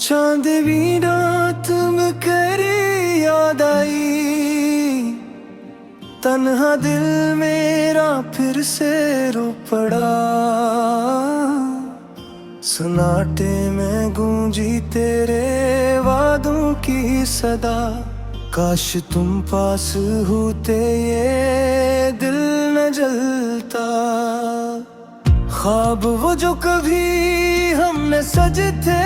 चांदवी रात में करी याद आई, तन्हा दिल मेरा फिर से रो पड़ा। सन्नाटे में गूंजी तेरे वादों की सदा, काश तुम पास होते ये दिल न जलता। ख्वाब वो जो कभी हमने सजे थे,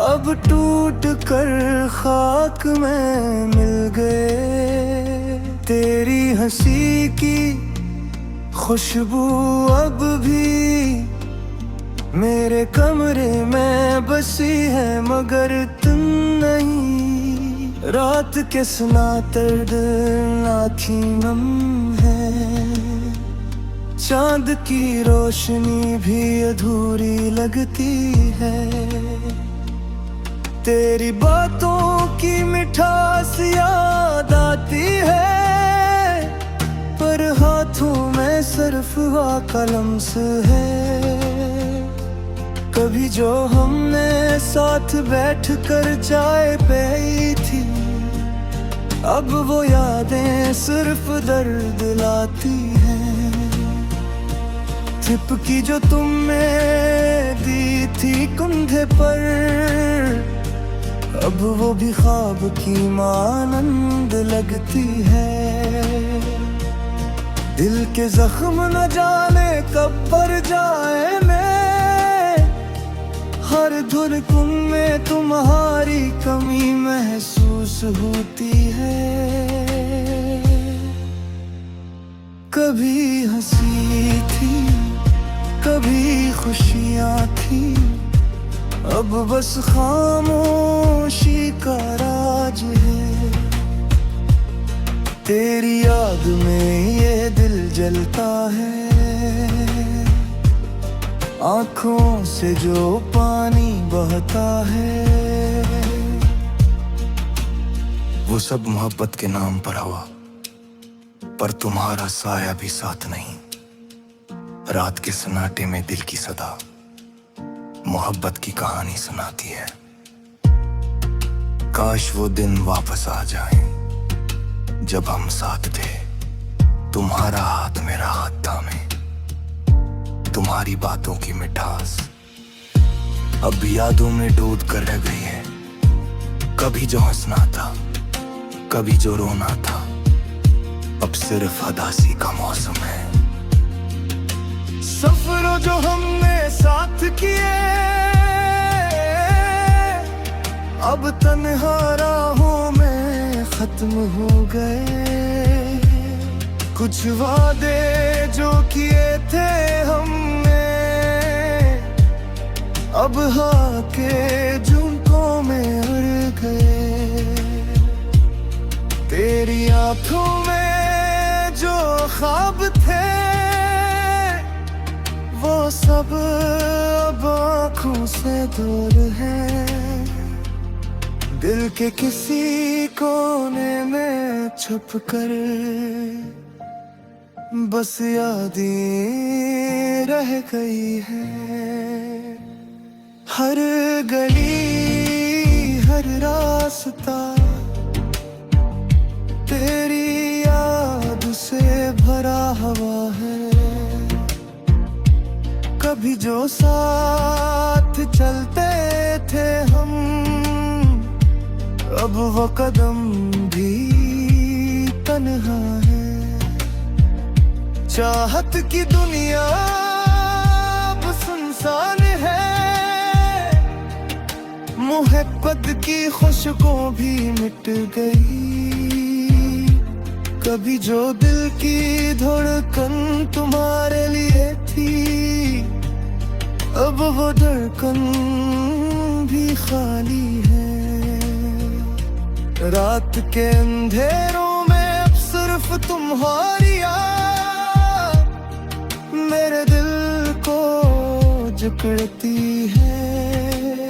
अब टूट कर खाक में मिल गए। तेरी हंसी की खुशबू अब भी मेरे कमरे में बसी है, मगर तुम नहीं। रात के सन्नाटे आँखी नम है, चांद की रोशनी भी अधूरी लगती है। तेरी बातों की मिठास याद आती है, पर हाथों में सिर्फ वह कलम्स है। कभी जो हमने साथ बैठ कर चाय पी थी, अब वो यादें सिर्फ दर्द लाती हैं। चिपकी जो तुमने दी थी कंधे पर, अब वो भी ख्वाब की मानंद लगती है। दिल के जख्म न जाने कब भर जाए में, हर धुन में तुम्हारी कमी महसूस होती है। कभी हंसी थी, कभी खुशियाँ थी, अब बस खामोशी का राज है। तेरी याद में ये दिल जलता है, आँखों से जो पानी बहता है। वो सब मोहब्बत के नाम पर हुआ, पर तुम्हारा साया भी साथ नहीं। रात के सन्नाटे में दिल की सदा मोहब्बत की कहानी सुनाती है। काश वो दिन वापस आ जाए जब हम साथ थे, तुम्हारा हाथ मेरा हाथ थामे, तुम्हारी बातों की मिठास अब यादों में डूब कर रह गई है। कभी जो हंसना था, कभी जो रोना था, अब सिर्फ उदासी का मौसम है। सफरों जो हमने साथ किए, अब तन्हा राहों में खत्म हो गए। कुछ वादे जो किए थे हमने, अब हाँ के झुमकों में उड़ गए। तेरी आंखों में जो ख्वाब थे, वो सब अब आँखों से दूर है। दिल के किसी कोने में छुप कर बस यादें रह गई है। हर गली हर रास्ता तेरी याद से भरा हुआ है। कभी जो साथ चलते थे हम, अब वो कदम भी तन्हा है। चाहत की दुनिया अब सुनसान है, मोहब्बत की खुशबू भी मिट गई। कभी जो दिल की धड़कन तुम्हारे लिए थी, अब वो धड़कन भी खाली है। रात के अंधेरों में अब सिर्फ तुम्हारी याद मेरे दिल को जकड़ती है।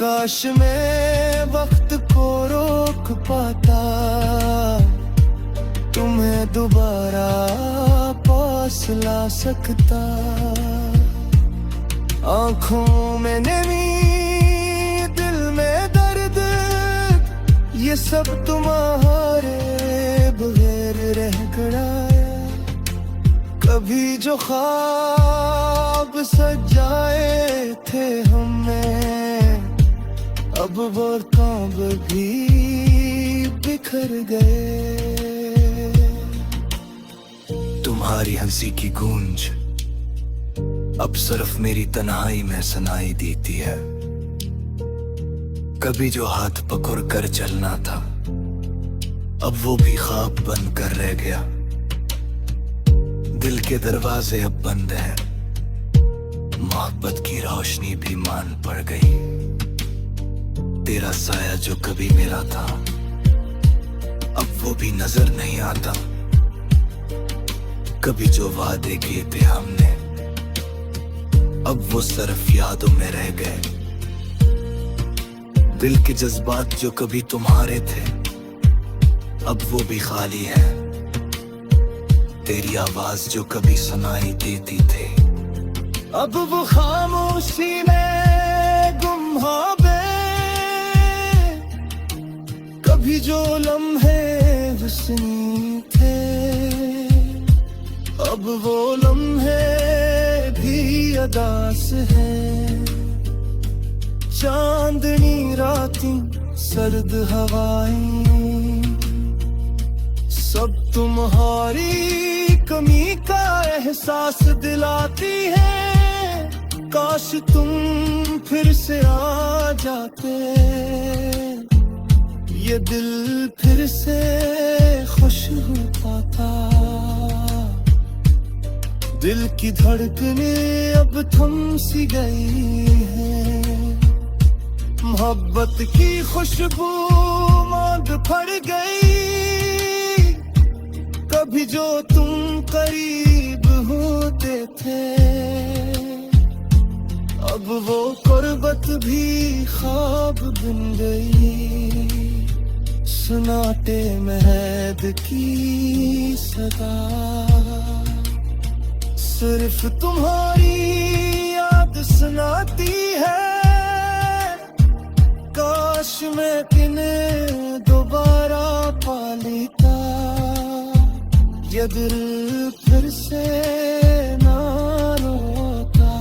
काश मैं वक्त को रोक पाता, तुम्हें दोबारा पास ला सकता। आंखों में नमी, दिल में दर्द, ये सब तुम्हारे बगैर रह गया। कभी जो ख्वाब सजाए थे हमने, अब वो ख्वाब भी बिखर गए। तुम्हारी हंसी की गूंज अब सिर्फ मेरी तन्हाई में सुनाई देती है। कभी जो हाथ पकड़ कर चलना था, अब वो भी ख्वाब बन कर रह गया। दिल के दरवाजे अब बंद हैं, मोहब्बत की रोशनी भी मान पड़ गई। तेरा साया जो कभी मेरा था, अब वो भी नजर नहीं आता। कभी जो वादे किए थे हमने, अब वो सिर्फ यादों में रह गए। दिल के जज्बात जो कभी तुम्हारे थे, अब वो भी खाली है। तेरी आवाज जो कभी सुनाई देती थी, अब वो खामोशी में गुम हो गए। कभी जो लम्हे हुस्नी थे, अब वो लम्हे भी अदास है। चांदनी रातें, सर्द हवाएं, सब तुम्हारी कमी का एहसास दिलाती है। काश तुम फिर से आ जाते, ये दिल फिर से खुश हो पाता। दिल की धड़कनें अब थम सी गई हैं, मोहब्बत की खुशबू मांग पड़ गई। कभी जो तुम करीब होते थे, अब वो कुर्बत भी ख्वाब बन गई। सुनाते महद की सदा, सिर्फ तुम्हारी याद सुनाती है। काश मैं किन्हें दोबारा पा लेता, ये दिल फिर से ना रोता।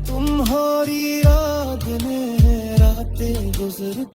तुम्हारी याद में रातें गुजर